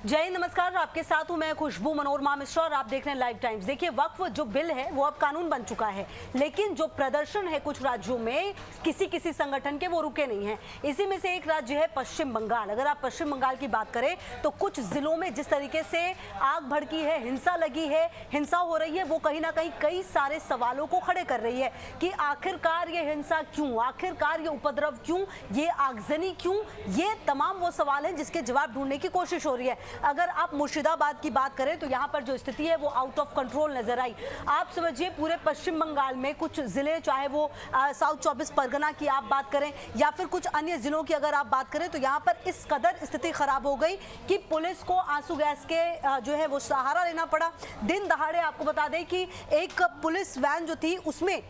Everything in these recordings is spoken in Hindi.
जय हिंद, नमस्कार। आपके साथ हूं मैं खुशबू मनोरमा मिश्रा और आप देख रहे हैं लाइव टाइम्स। देखिए, वक्फ जो बिल है वो अब कानून बन चुका है, लेकिन जो प्रदर्शन है कुछ राज्यों में किसी संगठन के, वो रुके नहीं हैं। इसी में से एक राज्य है पश्चिम बंगाल। अगर आप पश्चिम बंगाल की बात करें तो कुछ जिलों में जिस तरीके से आग भड़की है, हिंसा लगी है, हिंसा हो रही है, वो कहीं ना कहीं कई सारे सवालों को खड़े कर रही है कि आखिरकार ये हिंसा क्यों, आखिरकार ये उपद्रव क्यों, ये आगजनी क्यों। ये तमाम वो सवाल हैं जिसके जवाब ढूंढने की कोशिश हो रही है। अगर आप मुर्शिदाबाद की बात करें तो यहाँ पर जो स्थिति है वो आउट ऑफ कंट्रोल नजर आई। आप समझिए पूरे पश्चिम बंगाल में कुछ जिले, चाहे वो साउथ 24 परगना की आप बात करें या फिर कुछ अन्य जिलों की अगर आप बात करें, तो यहाँ पर इस कदर स्थिति खराब हो गई कि पुलिस को आंसू गैस के जो है वो सहारा लेना पड़ा। दिन दहाड़े आपको बता दें कि एक पुलिस वैन जो थी उसमें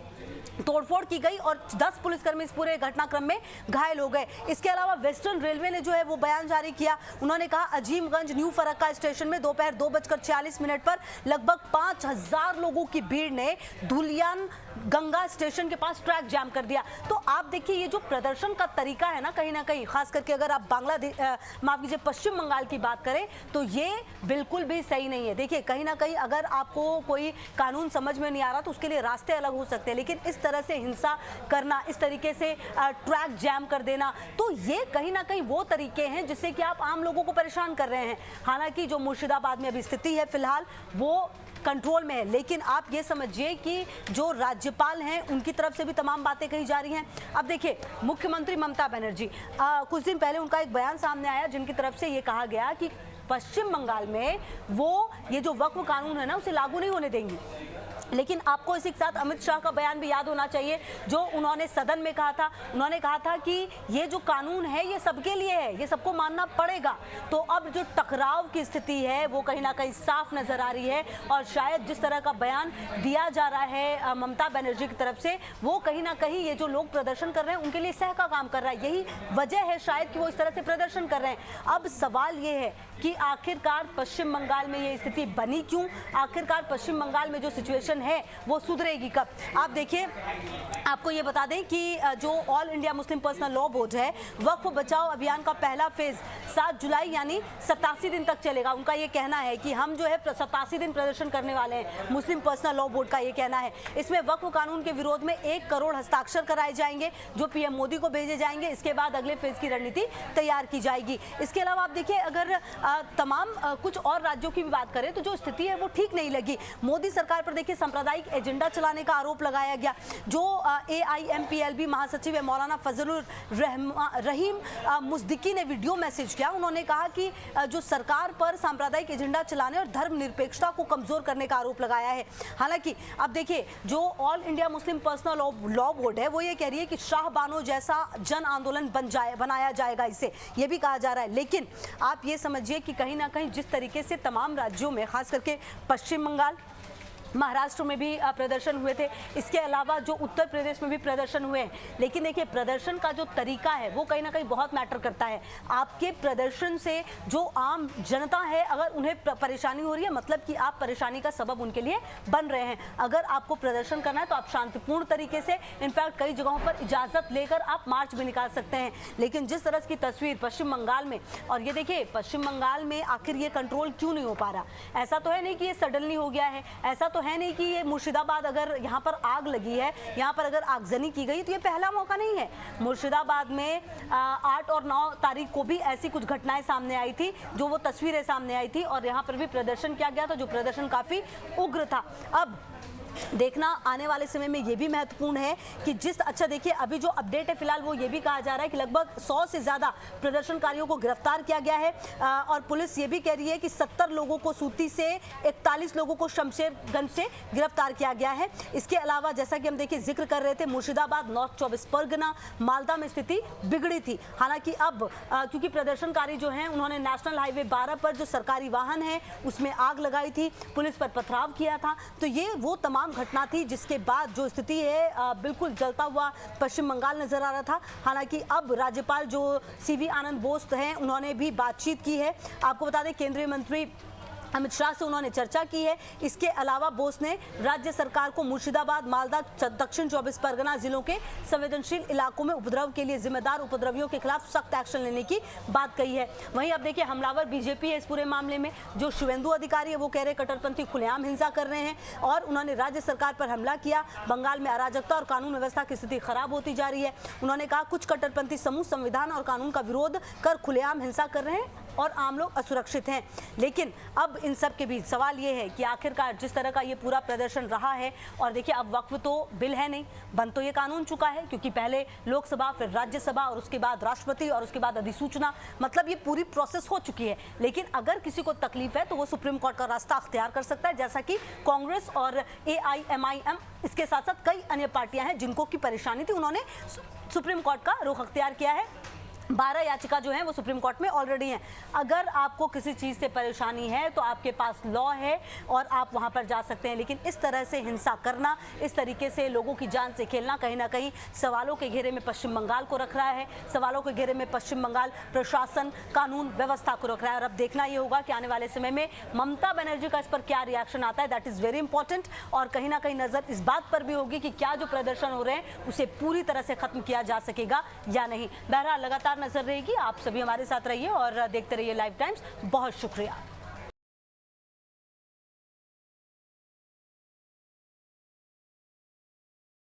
तोड़फोड़ की गई और 10 पुलिसकर्मी इस पूरे घटनाक्रम में घायल हो गए। इसके अलावा वेस्टर्न रेलवे ने जो है वो बयान जारी किया। उन्होंने कहा अजीमगंज न्यू फरक्का स्टेशन में दोपहर 2:46 पर लगभग 5000 लोगों की भीड़ ने धुलियान गंगा स्टेशन के पास ट्रैक जाम कर दिया। तो आप देखिए, ये जो प्रदर्शन का तरीका है ना कहीं खास करके अगर आप माफ कीजिए पश्चिम बंगाल की बात करें तो ये बिल्कुल भी सही नहीं है। देखिए, कहीं ना कहीं अगर आपको कोई कानून समझ में नहीं आ रहा तो उसके लिए रास्ते अलग हो सकते हैं, लेकिन इस तरह से हिंसा करना, इस तरीके से ट्रैक जैम कर देना, तो ये कहीं ना कहीं वो तरीके हैं जिससे कि आप आम लोगों को परेशान कर रहे हैं। हालांकि जो मुर्शिदाबाद में अभी स्थिति है फिलहाल वो कंट्रोल में है, लेकिन आप ये समझिए कि जो राज्यपाल हैं उनकी तरफ से भी तमाम बातें कही जा रही हैं। अब देखिए, मुख्यमंत्री ममता बनर्जी, कुछ दिन पहले उनका एक बयान सामने आया जिनकी तरफ से ये कहा गया कि पश्चिम बंगाल में वो ये जो वक्फ कानून है ना उसे लागू नहीं होने देंगी। लेकिन आपको इसी के साथ अमित शाह का बयान भी याद होना चाहिए, जो उन्होंने सदन में कहा था। उन्होंने कहा था कि ये जो कानून है ये सबके लिए है, ये सबको मानना पड़ेगा। तो अब जो टकराव की स्थिति है वो कहीं ना कहीं साफ नजर आ रही है और शायद जिस तरह का बयान दिया जा रहा है ममता बनर्जी की तरफ से, वो कहीं ना कहीं ये जो लोग प्रदर्शन कर रहे हैं उनके लिए सह का काम कर रहा है। यही वजह है शायद कि वो इस तरह से प्रदर्शन कर रहे हैं। अब सवाल ये है कि आखिरकार पश्चिम बंगाल में ये स्थिति बनी क्यों, आखिरकार पश्चिम बंगाल में जो सिचुएशन है वो सुधरेगी कब। आप देखिए, आपको ये बता दें कि जो all India Muslim personal law board है, वक्फ बचाओ अभियान का पहला फेज 7 जुलाई यानी 87 दिन तक चलेगा। उनका ये कहना है कि हम जो है 87 दिन प्रदर्शन करने वाले हैं। मुस्लिम पर्सनल लॉ बोर्ड का ये कहना है। इसमें वक्फ कानून के विरोध में 1 करोड़ हस्ताक्षर कराए जाएंगे जो पीएम मोदी को भेजे जाएंगे। इसके बाद अगले फेज की रणनीति तैयार की जाएगी। इसके अलावा आप देखिए, अगर तमाम कुछ और राज्यों की भी बात करें तो जो स्थिति है वो ठीक नहीं लगी। मोदी सरकार पर देखिए सांप्रदायिक एजेंडा चलाने का आरोप लगाया गया। जो AIMPLB महासचिव है मौलाना फजलुर रहीम मुजद्दिकी ने वीडियो मैसेज किया। उन्होंने कहा कि जो सरकार पर सांप्रदायिक एजेंडा चलाने और धर्मनिरपेक्षता को कमजोर करने का आरोप लगाया है। हालांकि अब देखिए, जो all India Muslim personal law board है वो ये कह रही है कि शाह बानो जैसा जन आंदोलन बनाया जाएगा, इसे ये भी कहा जा रहा है। लेकिन आप ये समझिए कि कहीं ना कहीं जिस तरीके से तमाम राज्यों में, खास करके पश्चिम बंगाल, महाराष्ट्र में भी प्रदर्शन हुए थे, इसके अलावा जो उत्तर प्रदेश में भी प्रदर्शन हुए हैं, लेकिन देखिए प्रदर्शन का जो तरीका है वो कहीं ना कहीं बहुत मैटर करता है। आपके प्रदर्शन से जो आम जनता है अगर उन्हें परेशानी हो रही है, मतलब कि आप परेशानी का सबब उनके लिए बन रहे हैं। अगर आपको प्रदर्शन करना है तो आप शांतिपूर्ण तरीके से, इनफैक्ट कई जगहों पर इजाजत लेकर आप मार्च भी निकाल सकते हैं। लेकिन जिस तरह की तस्वीर पश्चिम बंगाल में, और ये देखिए पश्चिम बंगाल में आखिर ये कंट्रोल क्यों नहीं हो पा रहा। ऐसा तो है नहीं कि ये सडनली हो गया है, ऐसा तो है नहीं कि ये मुर्शिदाबाद, अगर यहाँ पर आग लगी है, यहाँ पर अगर आगजनी की गई तो ये पहला मौका नहीं है। मुर्शिदाबाद में 8 और 9 तारीख को भी ऐसी कुछ घटनाएं सामने आई थी, जो वो तस्वीरें सामने आई थी और यहाँ पर भी प्रदर्शन किया गया था, जो प्रदर्शन काफी उग्र था। अब देखना आने वाले समय में ये भी महत्वपूर्ण है कि अच्छा देखिए, अभी जो अपडेट है फिलहाल वो ये भी कहा जा रहा है कि लगभग 100 से ज़्यादा प्रदर्शनकारियों को गिरफ्तार किया गया है और पुलिस ये भी कह रही है कि 70 लोगों को सूती से, 41 लोगों को शमशेरगंज से गिरफ्तार किया गया है। इसके अलावा जैसा कि हम देखिए जिक्र कर रहे थे, मुर्शिदाबाद, नॉर्थ 24 परगना, मालदा में स्थिति बिगड़ी थी। हालांकि अब क्योंकि प्रदर्शनकारी जो हैं उन्होंने नेशनल हाईवे 12 पर जो सरकारी वाहन है उसमें आग लगाई थी, पुलिस पर पथराव किया था। तो ये वो तमाम घटना थी जिसके बाद जो स्थिति है बिल्कुल जलता हुआ पश्चिम बंगाल नजर आ रहा था। हालांकि अब राज्यपाल जो CV आनंद बोस हैं उन्होंने भी बातचीत की है। आपको बता दें, केंद्रीय मंत्री अमित शाह से उन्होंने चर्चा की है। इसके अलावा बोस ने राज्य सरकार को मुर्शिदाबाद, मालदा, दक्षिण 24 परगना जिलों के संवेदनशील इलाकों में उपद्रव के लिए जिम्मेदार उपद्रवियों के खिलाफ सख्त एक्शन लेने की बात कही है। वहीं अब देखिए, हमलावर बीजेपी है इस पूरे मामले में। जो शुवेंदु अधिकारी है वो कह रहे कट्टरपंथी खुलेआम हिंसा कर रहे हैं और उन्होंने राज्य सरकार पर हमला किया। बंगाल में अराजकता और कानून व्यवस्था की स्थिति खराब होती जा रही है। उन्होंने कहा कुछ कट्टरपंथी समूह संविधान और कानून का विरोध कर खुलेआम हिंसा कर रहे हैं और आम लोग असुरक्षित हैं। लेकिन अब इन सब के बीच सवाल ये है कि आखिरकार जिस तरह का ये पूरा प्रदर्शन रहा है, और देखिए अब वक्फ तो बिल है नहीं, बन तो ये कानून चुका है, क्योंकि पहले लोकसभा, फिर राज्यसभा और उसके बाद राष्ट्रपति और उसके बाद अधिसूचना, मतलब ये पूरी प्रोसेस हो चुकी है। लेकिन अगर किसी को तकलीफ है तो वो सुप्रीम कोर्ट का रास्ता अख्तियार कर सकता है, जैसा कि कांग्रेस और AIMIM, इसके साथ साथ कई अन्य पार्टियां हैं जिनको की परेशानी थी, उन्होंने सुप्रीम कोर्ट का रुख अख्तियार किया है। 12 याचिका जो है वो सुप्रीम कोर्ट में ऑलरेडी हैं। अगर आपको किसी चीज़ से परेशानी है तो आपके पास लॉ है और आप वहां पर जा सकते हैं। लेकिन इस तरह से हिंसा करना, इस तरीके से लोगों की जान से खेलना कहीं ना कहीं सवालों के घेरे में पश्चिम बंगाल को रख रहा है। सवालों के घेरे में पश्चिम बंगाल प्रशासन, कानून व्यवस्था को रख रहा है। और अब देखना ये होगा कि आने वाले समय में ममता बनर्जी का इस पर क्या रिएक्शन आता है। That is very important. और कहीं ना कहीं नज़र इस बात पर भी होगी कि क्या जो प्रदर्शन हो रहे हैं उसे पूरी तरह से खत्म किया जा सकेगा या नहीं। बहरहाल लगातार नजर रहेगी। आप सभी हमारे साथ रहिए और देखते रहिए लाइव टाइम्स। बहुत शुक्रिया।